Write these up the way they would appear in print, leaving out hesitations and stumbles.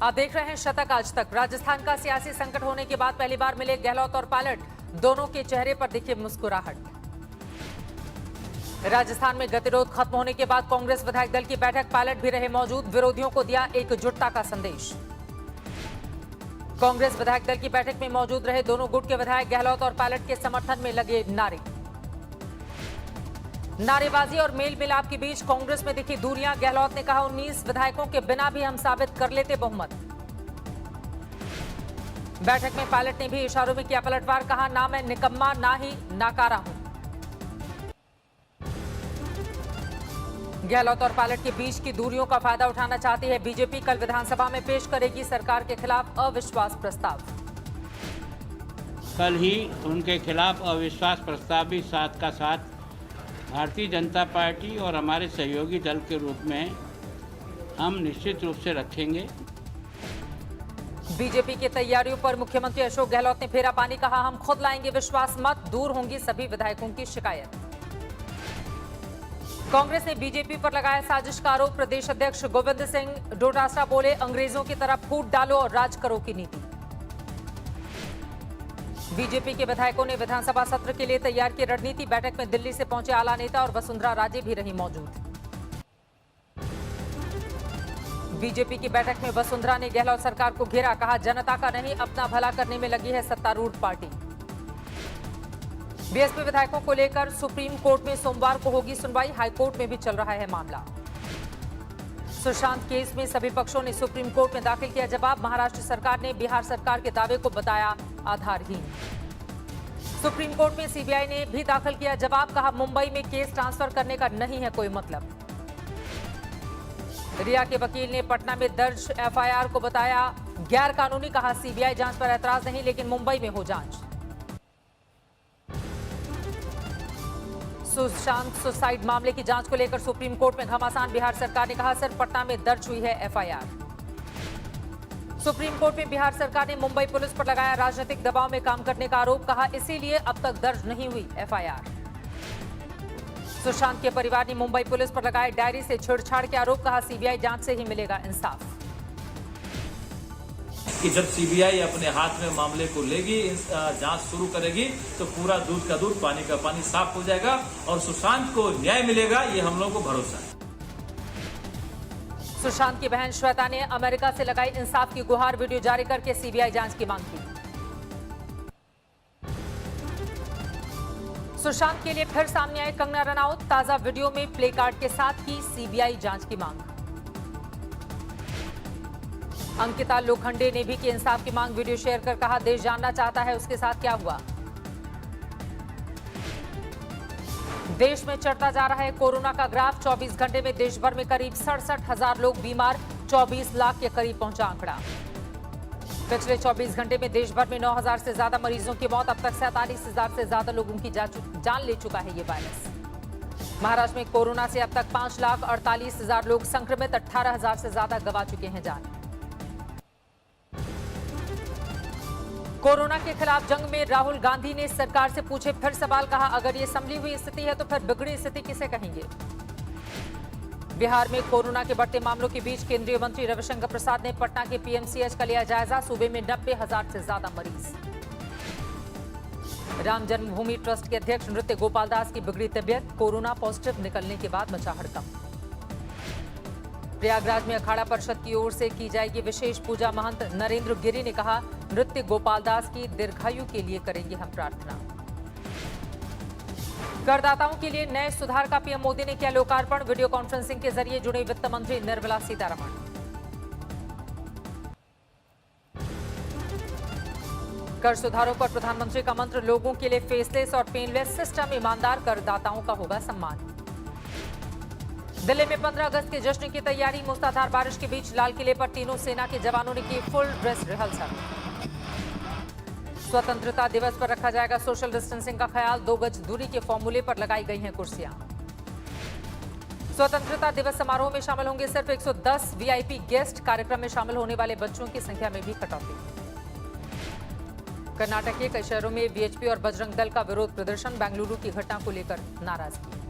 आप देख रहे हैं शतक आज तक। राजस्थान का सियासी संकट होने के बाद पहली बार मिले गहलोत और पायलट, दोनों के चेहरे पर दिखी मुस्कुराहट। राजस्थान में गतिरोध खत्म होने के बाद कांग्रेस विधायक दल की बैठक, पायलट भी रहे मौजूद, विरोधियों को दिया एकजुटता का संदेश। कांग्रेस विधायक दल की बैठक में मौजूद रहे दोनों गुट के विधायक, गहलोत और पायलट के समर्थन में लगे नारे। नारेबाजी और मेल मिलाप के बीच कांग्रेस में दिखी दूरियां, गहलोत ने कहा 19 विधायकों के बिना भी हम साबित कर लेते बहुमत। बैठक में पायलट ने भी इशारों में किया पलटवार, कहा ना मैं निकम्मा ना ही नाकारा हूं। गहलोत और पायलट के बीच की दूरियों का फायदा उठाना चाहती है बीजेपी। कल विधानसभा में पेश करेगी सरकार के खिलाफ अविश्वास प्रस्ताव। कल ही उनके खिलाफ अविश्वास प्रस्ताव भी साथ का साथ भारतीय जनता पार्टी और हमारे सहयोगी दल के रूप में हम निश्चित रूप से रखेंगे। बीजेपी की तैयारियों पर मुख्यमंत्री अशोक गहलोत ने फेरा पानी, कहा हम खुद लाएंगे विश्वास मत, दूर होंगी सभी विधायकों की शिकायत। कांग्रेस ने बीजेपी पर लगाया साजिश का आरोप, प्रदेश अध्यक्ष गोविंद सिंह डोटासरा बोले अंग्रेजों की तरह फूट डालो और राज करो की नीति। बीजेपी के विधायकों ने विधानसभा सत्र के लिए तैयार की रणनीति, बैठक में दिल्ली से पहुंचे आला नेता और वसुंधरा राजे भी रही मौजूद। बीजेपी की बैठक में वसुंधरा ने गहलोत सरकार को घेरा, कहा जनता का नहीं अपना भला करने में लगी है सत्तारूढ़ पार्टी। बीएसपी विधायकों को लेकर सुप्रीम कोर्ट में सोमवार को होगी सुनवाई, हाईकोर्ट में भी चल रहा है मामला। सुशांत केस में सभी पक्षों ने सुप्रीम कोर्ट में दाखिल किया जवाब, महाराष्ट्र सरकार ने बिहार सरकार के दावे को बताया आधारहीन। सुप्रीम कोर्ट में सीबीआई ने भी दाखिल किया जवाब, कहा मुंबई में केस ट्रांसफर करने का नहीं है कोई मतलब। रिया के वकील ने पटना में दर्ज एफआईआर को बताया गैर कानूनी, कहा सीबीआई जांच पर ऐतराज नहीं लेकिन मुंबई में हो जांच। सुशांत सुसाइड मामले की जांच को लेकर सुप्रीम कोर्ट में घमासान, बिहार सरकार ने कहा सिर्फ पटना में दर्ज हुई है एफआईआर। सुप्रीम कोर्ट में बिहार सरकार ने मुंबई पुलिस पर लगाया राजनीतिक दबाव में काम करने का आरोप, कहा इसीलिए अब तक दर्ज नहीं हुई एफआईआर। सुशांत के परिवार ने मुंबई पुलिस पर लगाए डायरी से छेड़छाड़ के आरोप, कहा सीबीआई जांच से ही मिलेगा इंसाफ। कि जब सीबीआई अपने हाथ में मामले को लेगी, जांच शुरू करेगी तो पूरा दूध का दूध पानी का पानी साफ हो जाएगा और सुशांत को न्याय मिलेगा, ये हम लोगों को भरोसा है। सुशांत की बहन श्वेता ने अमेरिका से लगाई इंसाफ की गुहार, वीडियो जारी करके सीबीआई जांच की मांग की। सुशांत के लिए फिर सामने आए कंगना रनौत, ताजा वीडियो में प्ले कार्ड के साथ की सीबीआई जांच की मांग। अंकिता लोखंडे ने भी की इंसाफ की मांग, वीडियो शेयर कर कहा देश जानना चाहता है उसके साथ क्या हुआ। देश में चढ़ता जा रहा है कोरोना का ग्राफ, 24 घंटे में देश भर में करीब 67,000 लोग बीमार, 24 लाख के करीब पहुंचा आंकड़ा। पिछले 24 घंटे में देश भर में 9,000 से ज्यादा मरीजों की मौत, अब तक 47,000 से ज्यादा लोगों की जान ले चुका है ये वायरस। महाराष्ट्र में कोरोना से अब तक 5,48,000 लोग संक्रमित, 18,000 से ज्यादा गंवा चुके हैं जान। कोरोना के खिलाफ जंग में राहुल गांधी ने सरकार से पूछे फिर सवाल, कहा अगर ये संभली हुई स्थिति है तो फिर बिगड़ी स्थिति किसे कहेंगे। बिहार में कोरोना के बढ़ते मामलों के बीच केंद्रीय मंत्री रविशंकर प्रसाद ने पटना के पीएमसीएच का लिया जायजा, सूबे में 90,000 से ज्यादा मरीज। राम जन्मभूमि ट्रस्ट के अध्यक्ष नृत्य गोपाल दास की बिगड़ी तबियत, कोरोना पॉजिटिव निकलने के बाद मचा हड़कंप। प्रयागराज में अखाड़ा परिषद की ओर से की जाएगी विशेष पूजा, महंत नरेंद्र गिरी ने कहा नृत्य गोपाल दास की दीर्घायु के लिए करेंगे हम प्रार्थना। करदाताओं के लिए नए सुधार का पीएम मोदी ने किया लोकार्पण, वीडियो कॉन्फ्रेंसिंग के जरिए जुड़ी वित्त मंत्री निर्मला सीतारमण। कर सुधारों पर प्रधानमंत्री का मंत्र, लोगों के लिए फेसलेस और पेनलेस सिस्टम, ईमानदार करदाताओं का होगा सम्मान। दिल्ली में 15 अगस्त के जश्न की तैयारी, मूसलाधार बारिश के बीच लाल किले पर तीनों सेना के जवानों ने की फुल ड्रेस रिहर्सल। स्वतंत्रता दिवस पर रखा जाएगा सोशल डिस्टेंसिंग का ख्याल, 2 गज दूरी के फॉर्मूले पर लगाई गई हैं कुर्सियां। स्वतंत्रता दिवस समारोह में शामिल होंगे सिर्फ 110 वीआईपी गेस्ट, कार्यक्रम में शामिल होने वाले बच्चों की संख्या में भी कटौती। कर्नाटक के कई शहरों में वीएचपी और बजरंग दल का विरोध प्रदर्शन, बेंगलुरु की घटना को लेकर नाराजगी।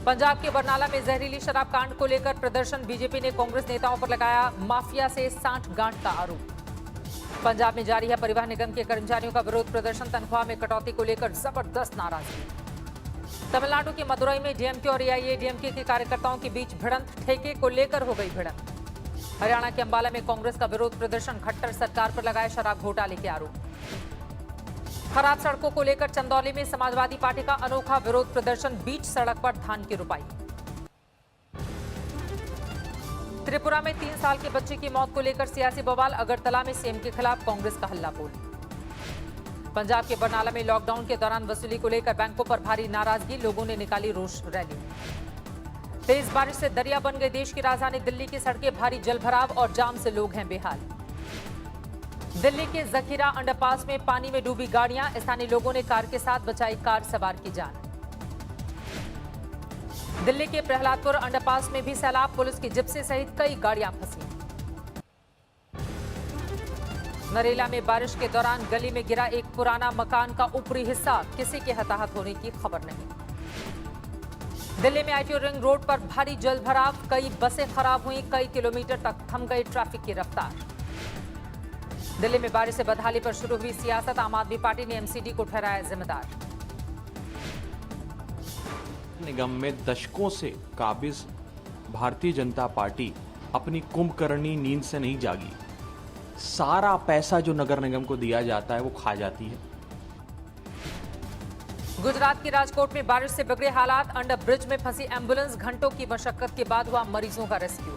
पंजाब के बरनाला में जहरीली शराब कांड को लेकर प्रदर्शन। बीजेपी ने कांग्रेस नेताओं पर लगाया माफिया से सांठगांठ का आरोप। पंजाब में जारी है परिवहन निगम के कर्मचारियों का विरोध प्रदर्शन। तनख्वाह में कटौती को लेकर जबरदस्त नाराजगी। तमिलनाडु के मदुरई में डीएमके और एआईएडीएमके के कार्यकर्ताओं के बीच भिड़ंत। ठेके को लेकर हो गई भिड़ंत। हरियाणा के अंबाला में कांग्रेस का विरोध प्रदर्शन। खट्टर सरकार पर लगाए शराब घोटाले के आरोप। खराब सड़कों को लेकर चंदौली में समाजवादी पार्टी का अनोखा विरोध प्रदर्शन। बीच सड़क पर धान की रुपाई। त्रिपुरा में 3 साल के बच्चे की मौत को लेकर सियासी बवाल। अगरतला में सीएम के खिलाफ कांग्रेस का हल्ला बोल। पंजाब के बरनाला में लॉकडाउन के दौरान वसूली को लेकर बैंकों पर भारी नाराजगी। लोगों ने निकाली रोष रैली। तेज बारिश से दरिया बन गई देश की राजधानी दिल्ली की सड़कें। भारी जलभराव और जाम से लोग हैं बेहाल। दिल्ली के जखीरा अंडरपास में पानी में डूबी गाड़ियां। स्थानीय लोगों ने कार के साथ बचाई कार सवार की जान। दिल्ली के प्रहलादपुर अंडरपास में भी सैलाब। पुलिस की जिप्सी सहित कई गाड़ियां फंसी। नरेला में बारिश के दौरान गली में गिरा एक पुराना मकान का ऊपरी हिस्सा। किसी के हताहत होने की खबर नहीं। दिल्ली में आईटीओ रिंग रोड पर भारी जलभराव। कई बसें खराब हुई। कई किलोमीटर तक थम गई ट्रैफिक की रफ्तार। दिल्ली में बारिश से बदहाली पर शुरू हुई सियासत। आम आदमी पार्टी ने एमसीडी को ठहराया जिम्मेदार। निगम में दशकों से काबिज भारतीय जनता पार्टी अपनी कुंभकर्णी नींद से नहीं जागी। सारा पैसा जो नगर निगम को दिया जाता है वो खा जाती है। गुजरात के राजकोट में बारिश से बिगड़े हालात। अंडर ब्रिज में फंसी एम्बुलेंस। घंटों की मशक्कत के बाद हुआ मरीजों का रेस्क्यू।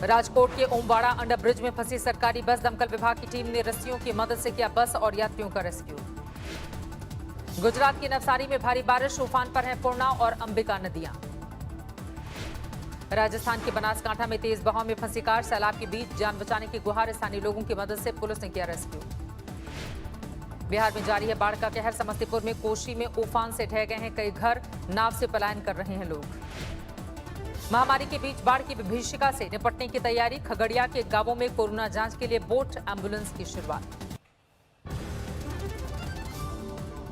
राजकोट के ओमवाड़ा अंडर ब्रिज में फंसी सरकारी बस। दमकल विभाग की टीम ने रस्सियों की मदद से किया बस और यात्रियों का रेस्क्यू। गुजरात की नवसारी में भारी बारिश। उफान पर हैं पूर्णा और अंबिका नदियां। राजस्थान के बनासकांठा में तेज बहाव में फंसी कार। सैलाब के बीच जान बचाने की गुहार। स्थानीय लोगों की मदद से पुलिस ने किया रेस्क्यू। बिहार में जारी है बाढ़ का कहर। समस्तीपुर में कोशी में उफान से ढह गए हैं कई घर। नाव से पलायन कर रहे हैं लोग। महामारी के बीच बाढ़ की विभीषिका से निपटने की तैयारी। खगड़िया के गांवों में कोरोना जांच के लिए बोट एम्बुलेंस की शुरुआत।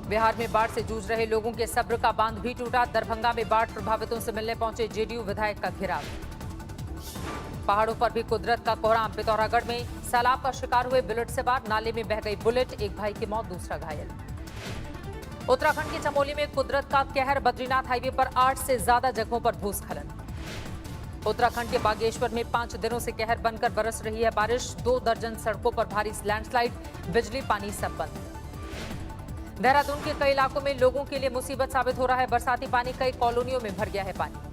बिहार में बाढ़ से जूझ रहे लोगों के सब्र का बांध भी टूटा। दरभंगा में बाढ़ प्रभावितों से मिलने पहुंचे जेडीयू विधायक का घेराव। पहाड़ों पर भी कुदरत का कोहराम। पिथौरागढ़ में सैलाब का शिकार हुए बुलेट सवार। नाले में बह गई बुलेट। एक भाई की मौत, दूसरा घायल। उत्तराखंड के चमोली में कुदरत का कहर। बद्रीनाथ हाईवे पर 8 से ज्यादा जगहों पर भूस्खलन। उत्तराखंड के बागेश्वर में 5 दिनों से कहर बनकर बरस रही है बारिश। 2 दर्जन सड़कों पर भारी लैंडस्लाइड। बिजली पानी सब बंद। देहरादून के कई इलाकों में लोगों के लिए मुसीबत साबित हो रहा है बरसाती पानी। कई कॉलोनियों में भर गया है पानी।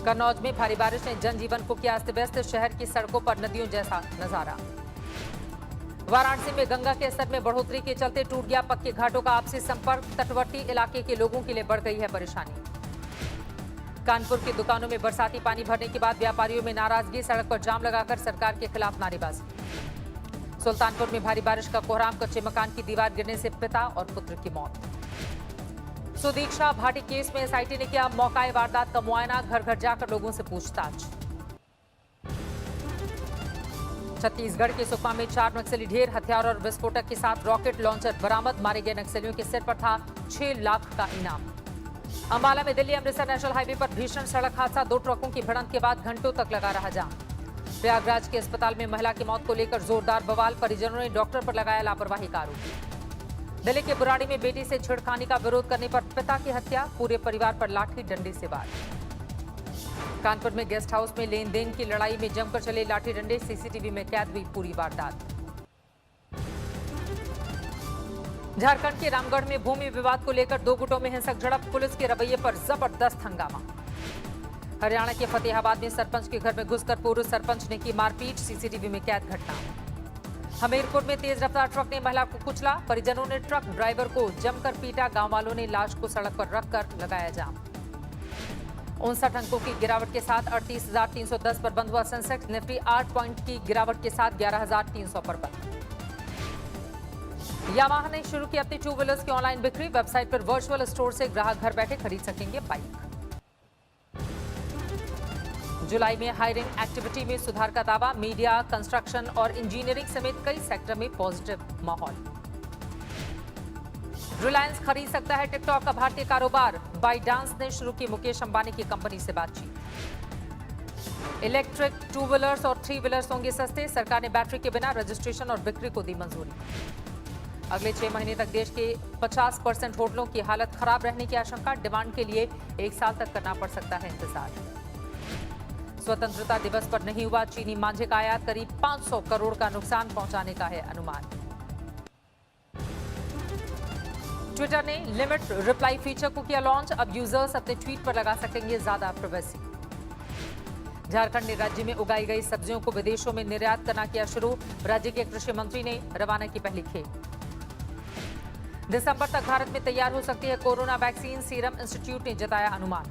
कन्नौज में भारी बारिश ने जनजीवन को किया अस्त व्यस्त। शहर की सड़कों पर नदियों जैसा नजारा। वाराणसी में गंगा के स्तर में बढ़ोतरी के चलते टूट गया पक्के घाटों का आपसी संपर्क। तटवर्ती इलाके के लोगों के लिए बढ़ गई है परेशानी। कानपुर की दुकानों में बरसाती पानी भरने के बाद व्यापारियों में नाराजगी। सड़क पर जाम लगाकर सरकार के खिलाफ नारेबाजी। सुल्तानपुर में भारी बारिश का कोहराम। कच्चे मकान की दीवार गिरने से पिता और पुत्र की मौत। सुदीक्षा भाटी केस में एसआईटी ने किया मौकाए वारदात का मुआयना। घर घर जाकर लोगों से पूछताछ। छत्तीसगढ़ के सुकमा में 4 नक्सली ढेर। हथियार और विस्फोटक के साथ रॉकेट लॉन्चर बरामद। मारे गए नक्सलियों के सिर पर था 6 लाख का इनाम। अंबाला में दिल्ली अमृतसर नेशनल हाईवे पर भीषण सड़क हादसा। 2 ट्रकों की भिड़ंत के बाद घंटों तक लगा रहा जाम। प्रयागराज के अस्पताल में महिला की मौत को लेकर जोरदार बवाल। परिजनों ने डॉक्टर पर लगाया लापरवाही का आरोप। दिल्ली के बुराड़ी में बेटी से छेड़खानी का विरोध करने पर पिता की हत्या। पूरे परिवार पर लाठी डंडे से वार। कानपुर में गेस्ट हाउस में लेन देन की लड़ाई में जमकर चले लाठी डंडे। सीसीटीवी में कैद हुई पूरी वारदात। झारखंड के रामगढ़ में भूमि विवाद को लेकर 2 गुटों में हिंसक झड़प। पुलिस के रवैये पर जबरदस्त हंगामा। हरियाणा के फतेहाबाद में सरपंच के घर में घुसकर पूर्व सरपंच ने की मारपीट। सीसीटीवी में कैद घटना। हमीरपुर में तेज रफ्तार ट्रक ने महिला को कुचला। परिजनों ने ट्रक ड्राइवर को जमकर पीटा। गांव वालों ने लाश को सड़क पर रखकर लगाया जाम। 59 अंकों की गिरावट के साथ 38,310 पर बंद हुआ सेंसेक्स। निफ्टी 8 पॉइंट की गिरावट के साथ 11,300 पर बंद। यामाहा ने शुरू की अपनी 2 व्हीलर्स की ऑनलाइन बिक्री। वेबसाइट पर वर्चुअल स्टोर से ग्राहक घर बैठे खरीद सकेंगे बाइक। जुलाई में हायरिंग एक्टिविटी में सुधार का दावा। मीडिया, कंस्ट्रक्शन और इंजीनियरिंग समेत कई सेक्टर में पॉजिटिव माहौल। रिलायंस खरीद सकता है टिकटॉक का भारतीय कारोबार, बाइडांस ने शुरू की मुकेश अंबानी की कंपनी से बातचीत। इलेक्ट्रिक 2 व्हीलर्स और 3 व्हीलर्स होंगे सस्ते, सरकार ने बैटरी के बिना रजिस्ट्रेशन और बिक्री को दी मंजूरी। अगले 6 महीने तक देश के 50% होटलों की हालत खराब रहने की आशंका, डिमांड के लिए 1 साल तक करना पड़ सकता है इंतजार। स्वतंत्रता दिवस पर नहीं हुआ चीनी मांझे का आयात, करीब 500 करोड़ का नुकसान पहुंचाने का है अनुमान। ट्विटर ने लिमिट रिप्लाई फीचर को किया लॉन्च, अब यूजर्स अपने ट्वीट पर लगा सकेंगे ज्यादा प्राइवेसी। झारखंड ने राज्य में उगाई गई सब्जियों को विदेशों में निर्यात करना किया शुरू, राज्य के कृषि मंत्री ने रवाना की पहली खेप। दिसंबर तक भारत में तैयार हो सकती है कोरोना वैक्सीन, सीरम इंस्टीट्यूट ने जताया अनुमान।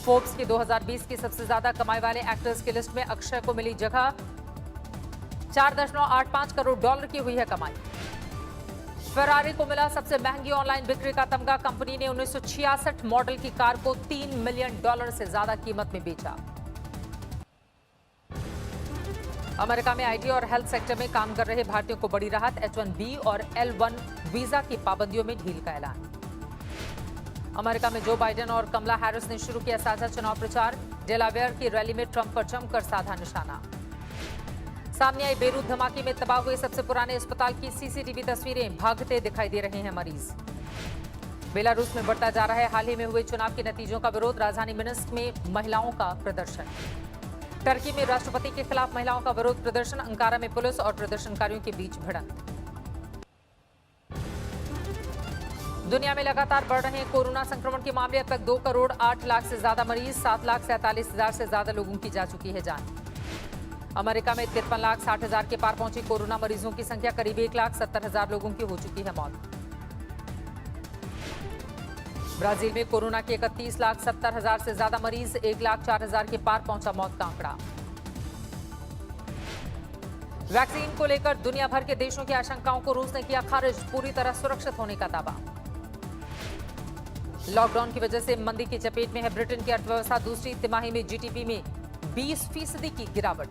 फोर्ब्स के 2020 के सबसे ज्यादा कमाई वाले एक्टर्स की लिस्ट में अक्षय को मिली जगह, $4.85 करोड़ की हुई है कमाई। फरारी को मिला सबसे महंगी ऑनलाइन बिक्री का तमगा, कंपनी ने 1966 मॉडल की कार को $3 मिलियन से ज्यादा कीमत में बेचा। अमेरिका में आईटी और हेल्थ सेक्टर में काम कर रहे भारतीयों को बड़ी राहत, H-1B और L-1 वीजा की पाबंदियों में ढील का ऐलान। अमेरिका में जो बाइडेन और कमला हैरिस ने शुरू किया साझा चुनाव प्रचार, डेलावेयर की रैली में ट्रंप पर जमकर साधा निशाना। सामने आई बेरूत धमाके में तबाह हुए सबसे पुराने अस्पताल की सीसीटीवी तस्वीरें, भागते दिखाई दे रहे हैं मरीज। बेलारूस में बढ़ता जा रहा है हाल ही में हुए चुनाव के नतीजों का विरोध, राजधानी मिन्स्क में महिलाओं का प्रदर्शन। टर्की में राष्ट्रपति के खिलाफ महिलाओं का विरोध प्रदर्शन, अंकारा में पुलिस और प्रदर्शनकारियों के बीच भिड़ंत। दुनिया में लगातार बढ़ रहे हैं कोरोना संक्रमण के मामले, अब तक 2 करोड़ 8 लाख से ज्यादा मरीज, 7,47,000 से ज्यादा लोगों की जा चुकी है जान। अमेरिका में 53,60,000 के पार पहुंची कोरोना मरीजों की संख्या, करीब 1,70,000 लोगों की हो चुकी है मौत। ब्राजील में कोरोना के 31,70,000 से ज्यादा मरीज, 1,04,000 के पार पहुंचा मौत का आंकड़ा। वैक्सीन को लेकर दुनिया भर के देशों की आशंकाओं को रूस ने किया खारिज, पूरी तरह सुरक्षित होने का दावा। लॉकडाउन की वजह से मंदी की चपेट में है ब्रिटेन की अर्थव्यवस्था, दूसरी तिमाही में जीडीपी में 20% की गिरावट।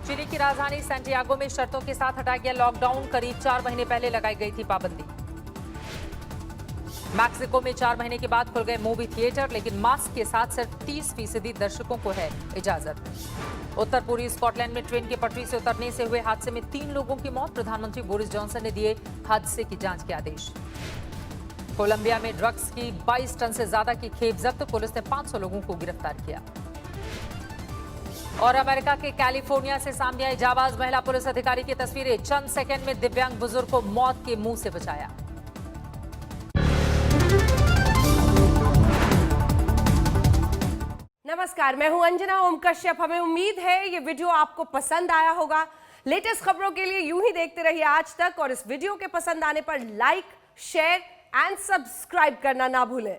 चिली की राजधानी सैंटियागो में शर्तों के साथ हटाया गया लॉकडाउन, करीब 4 महीने पहले लगाई गई थी पाबंदी। मैक्सिको में 4 महीने के बाद खुल गए मूवी थिएटर, लेकिन मास्क के साथ सिर्फ 30% दर्शकों को है इजाजत। उत्तर पूर्वी स्कॉटलैंड में ट्रेन की पटरी से उतरने से हुए हादसे में 3 लोगों की मौत, प्रधानमंत्री बोरिस जॉनसन ने दिए हादसे की जांच के आदेश। कोलंबिया में ड्रग्स की 22 टन से ज्यादा की खेप जब्त, पुलिस ने 500 लोगों को गिरफ्तार किया। और अमेरिका के कैलिफोर्निया से सामने आई जाबाज महिला पुलिस अधिकारी की तस्वीरें, चंद सेकंड में दिव्यांग बुजुर्ग को मौत के मुंह से बचाया। नमस्कार, मैं हूं अंजना ओम कश्यप। हमें उम्मीद है ये वीडियो आपको पसंद आया होगा। लेटेस्ट खबरों के लिए यूं ही देखते रहिए आज तक, और इस वीडियो के पसंद आने पर लाइक, शेयर एंड सब्सक्राइब करना ना भूलें।